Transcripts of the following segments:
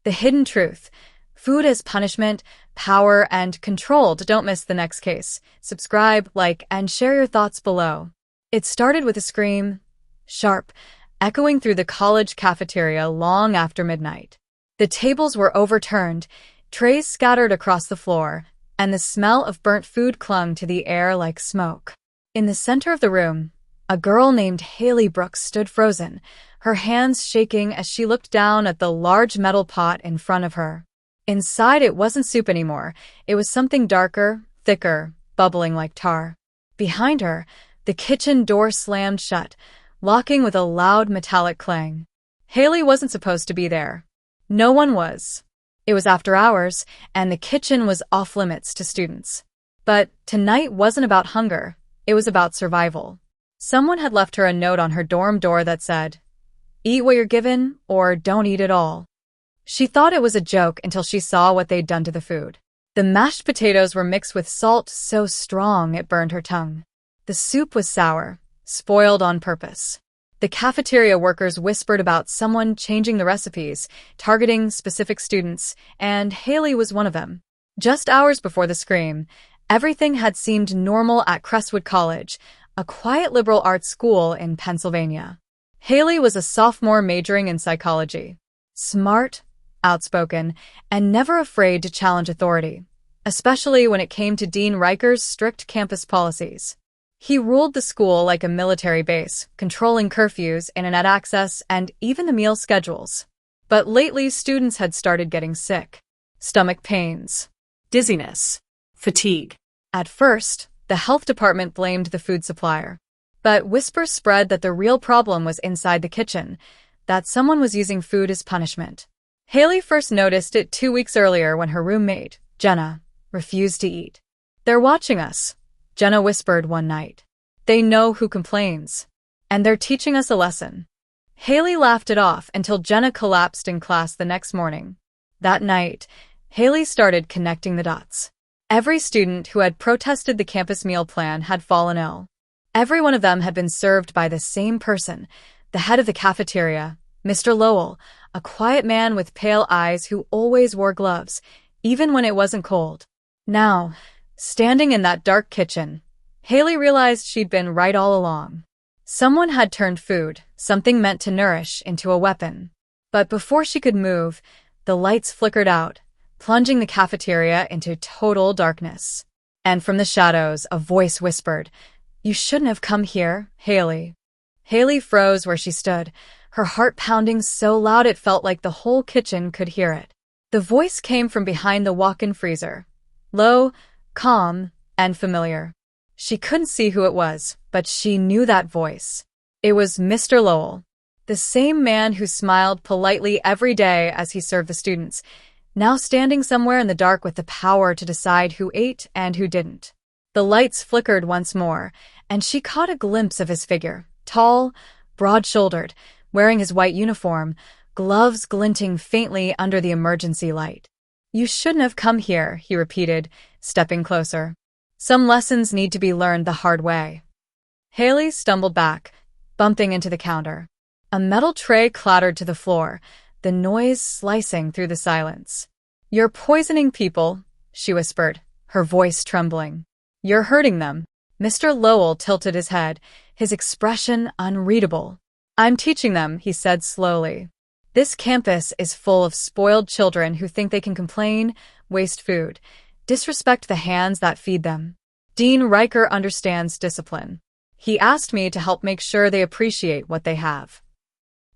The hidden truth. Food as punishment, power, and control. Don't miss the next case. Subscribe, like, and share your thoughts below. It started with a scream, sharp, echoing through the college cafeteria long after midnight. The tables were overturned, trays scattered across the floor, and the smell of burnt food clung to the air like smoke. In the center of the room, a girl named Haley Brooks stood frozen, her hands shaking as she looked down at the large metal pot in front of her. Inside, it wasn't soup anymore. It was something darker, thicker, bubbling like tar. Behind her, the kitchen door slammed shut, locking with a loud metallic clang. Haley wasn't supposed to be there. No one was. It was after hours, and the kitchen was off-limits to students. But tonight wasn't about hunger. It was about survival. Someone had left her a note on her dorm door that said, "Eat what you're given, or don't eat at all." She thought it was a joke until she saw what they'd done to the food. The mashed potatoes were mixed with salt so strong it burned her tongue. The soup was sour, spoiled on purpose. The cafeteria workers whispered about someone changing the recipes, targeting specific students, and Haley was one of them. Just hours before the scream, everything had seemed normal at Crestwood College, a quiet liberal arts school in Pennsylvania. Haley was a sophomore majoring in psychology. Smart, outspoken, and never afraid to challenge authority, especially when it came to Dean Riker's strict campus policies. He ruled the school like a military base, controlling curfews, internet access, and even the meal schedules. But lately, students had started getting sick. Stomach pains, dizziness, fatigue. At first, the health department blamed the food supplier. But whispers spread that the real problem was inside the kitchen, that someone was using food as punishment. Haley first noticed it 2 weeks earlier when her roommate, Jenna, refused to eat. "They're watching us," Jenna whispered one night. "They know who complains. And they're teaching us a lesson." Haley laughed it off until Jenna collapsed in class the next morning. That night, Haley started connecting the dots. Every student who had protested the campus meal plan had fallen ill. Every one of them had been served by the same person, the head of the cafeteria, Mr. Lowell, a quiet man with pale eyes who always wore gloves, even when it wasn't cold. Now, standing in that dark kitchen, Haley realized she'd been right all along. Someone had turned food, something meant to nourish, into a weapon. But before she could move, the lights flickered out, plunging the cafeteria into total darkness. And from the shadows, a voice whispered, "You shouldn't have come here, Haley." Haley froze where she stood, her heart pounding so loud it felt like the whole kitchen could hear it. The voice came from behind the walk-in freezer, low, calm, and familiar. She couldn't see who it was, but she knew that voice. It was Mr. Lowell, the same man who smiled politely every day as he served the students, now standing somewhere in the dark with the power to decide who ate and who didn't. The lights flickered once more, and she caught a glimpse of his figure, tall, broad-shouldered, wearing his white uniform, gloves glinting faintly under the emergency light. "You shouldn't have come here," he repeated, stepping closer. "Some lessons need to be learned the hard way." Haley stumbled back, bumping into the counter. A metal tray clattered to the floor, the noise slicing through the silence. "You're poisoning people," she whispered, her voice trembling. "You're hurting them." Mr. Lowell tilted his head, his expression unreadable. "I'm teaching them," he said slowly. "This campus is full of spoiled children who think they can complain, waste food, disrespect the hands that feed them. Dean Riker understands discipline. He asked me to help make sure they appreciate what they have."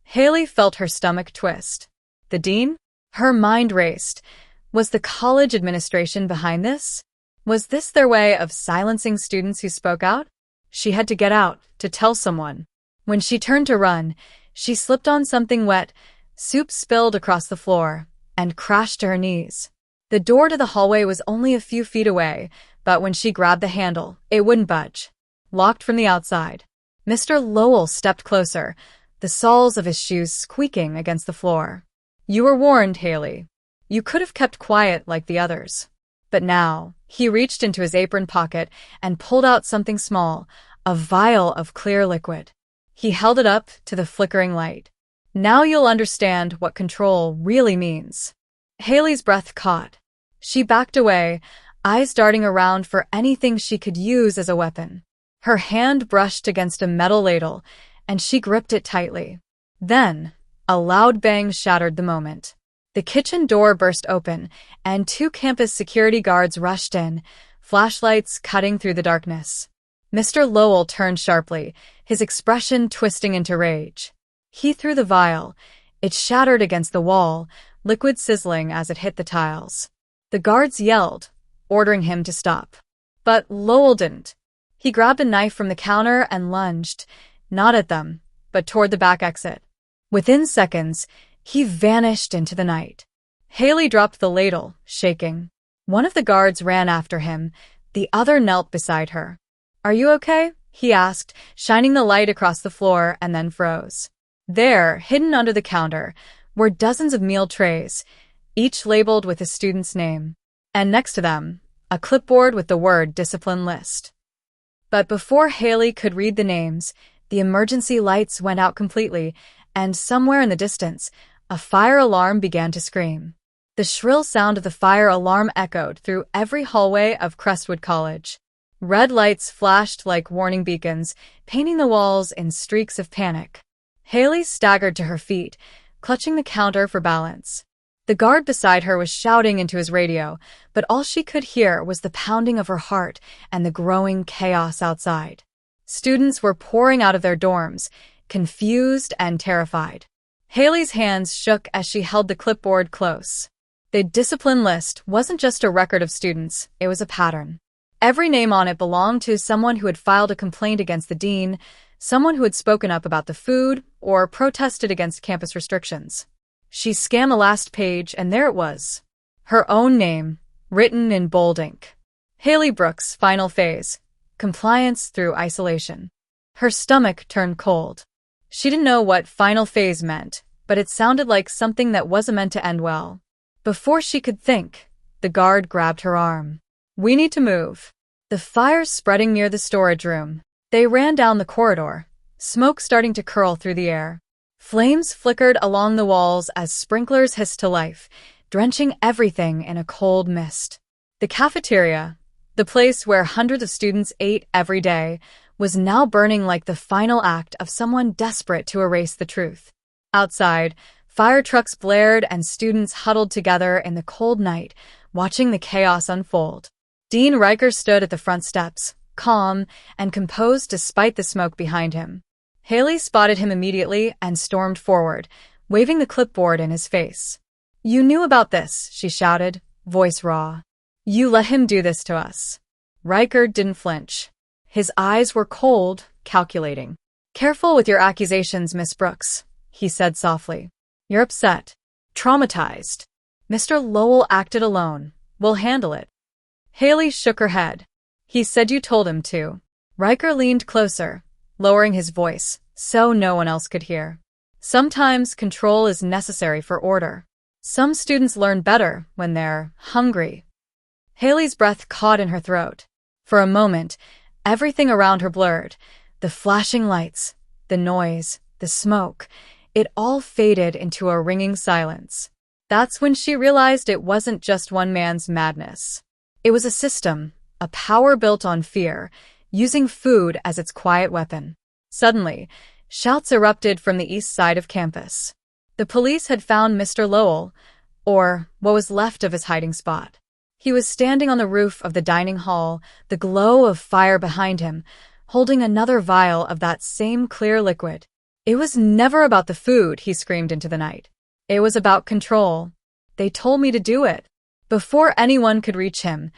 Haley felt her stomach twist. The dean? Her mind raced. Was the college administration behind this? Was this their way of silencing students who spoke out? She had to get out, to tell someone. When she turned to run, she slipped on something wet, soup spilled across the floor, and crashed to her knees. The door to the hallway was only a few feet away, but when she grabbed the handle, it wouldn't budge. Locked from the outside. Mr. Lowell stepped closer, the soles of his shoes squeaking against the floor. "You were warned, Haley. You could have kept quiet like the others." But now, he reached into his apron pocket and pulled out something small, a vial of clear liquid. He held it up to the flickering light. "Now you'll understand what control really means." Haley's breath caught. She backed away, eyes darting around for anything she could use as a weapon. Her hand brushed against a metal ladle, and she gripped it tightly. Then, a loud bang shattered the moment. The kitchen door burst open, and 2 campus security guards rushed in, flashlights cutting through the darkness. Mr. Lowell turned sharply, his expression twisting into rage. He threw the vial. It shattered against the wall, liquid sizzling as it hit the tiles. The guards yelled, ordering him to stop. But Lowell didn't. He grabbed a knife from the counter and lunged, not at them, but toward the back exit. Within seconds, he vanished into the night. Haley dropped the ladle, shaking. One of the guards ran after him, the other knelt beside her. "Are you okay?" he asked, shining the light across the floor, and then froze. There, hidden under the counter, were dozens of meal trays, each labeled with a student's name. And next to them, a clipboard with the word discipline list. But before Haley could read the names, the emergency lights went out completely, and somewhere in the distance, a fire alarm began to scream. The shrill sound of the fire alarm echoed through every hallway of Crestwood College. Red lights flashed like warning beacons, painting the walls in streaks of panic. Haley staggered to her feet, clutching the counter for balance. The guard beside her was shouting into his radio, but all she could hear was the pounding of her heart and the growing chaos outside. Students were pouring out of their dorms, confused and terrified. Haley's hands shook as she held the clipboard close. The discipline list wasn't just a record of students, it was a pattern. Every name on it belonged to someone who had filed a complaint against the dean, someone who had spoken up about the food, or protested against campus restrictions. She scanned the last page, and there it was. Her own name, written in bold ink. Haley Brooks, final phase. Compliance through isolation. Her stomach turned cold. She didn't know what final phase meant, but it sounded like something that wasn't meant to end well. Before she could think, the guard grabbed her arm. "We need to move." The fire's spreading near the storage room. They ran down the corridor, smoke starting to curl through the air. Flames flickered along the walls as sprinklers hissed to life, drenching everything in a cold mist. The cafeteria, the place where hundreds of students ate every day, was now burning like the final act of someone desperate to erase the truth. Outside, fire trucks blared and students huddled together in the cold night, watching the chaos unfold. Dean Riker stood at the front steps, calm and composed despite the smoke behind him. Haley spotted him immediately and stormed forward, waving the clipboard in his face. "You knew about this," she shouted, voice raw. "You let him do this to us." Riker didn't flinch. His eyes were cold, calculating. "Careful with your accusations, Miss Brooks," he said softly. "You're upset, traumatized. Mr. Lowell acted alone. We'll handle it." Haley shook her head. "He said you told him to." Riker leaned closer, lowering his voice so no one else could hear. "Sometimes control is necessary for order. Some students learn better when they're hungry." Haley's breath caught in her throat. For a moment, everything around her blurred. The flashing lights, the noise, the smoke. It all faded into a ringing silence. That's when she realized it wasn't just one man's madness. It was a system, a power built on fear, using food as its quiet weapon. Suddenly, shouts erupted from the east side of campus. The police had found Mr. Lowell, or what was left of his hiding spot. He was standing on the roof of the dining hall, the glow of fire behind him, holding another vial of that same clear liquid. "It was never about the food," he screamed into the night. "It was about control. They told me to do it." Before anyone could reach him,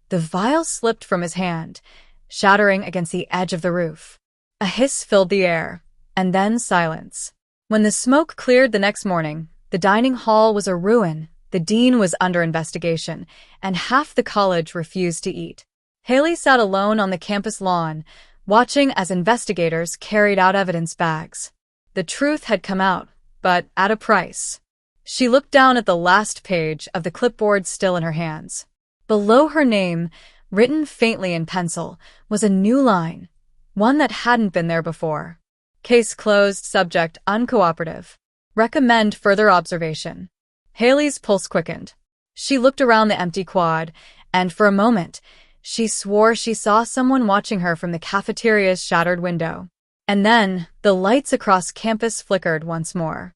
the vial slipped from his hand, shattering against the edge of the roof. A hiss filled the air, and then silence. When the smoke cleared the next morning, the dining hall was a ruin. The dean was under investigation, and half the college refused to eat. Haley sat alone on the campus lawn, watching as investigators carried out evidence bags. The truth had come out, but at a price. She looked down at the last page of the clipboard still in her hands. Below her name, written faintly in pencil, was a new line, one that hadn't been there before. "Case closed, subject uncooperative. Recommend further observation." Haley's pulse quickened. She looked around the empty quad, and for a moment, she swore she saw someone watching her from the cafeteria's shattered window. And then, the lights across campus flickered once more.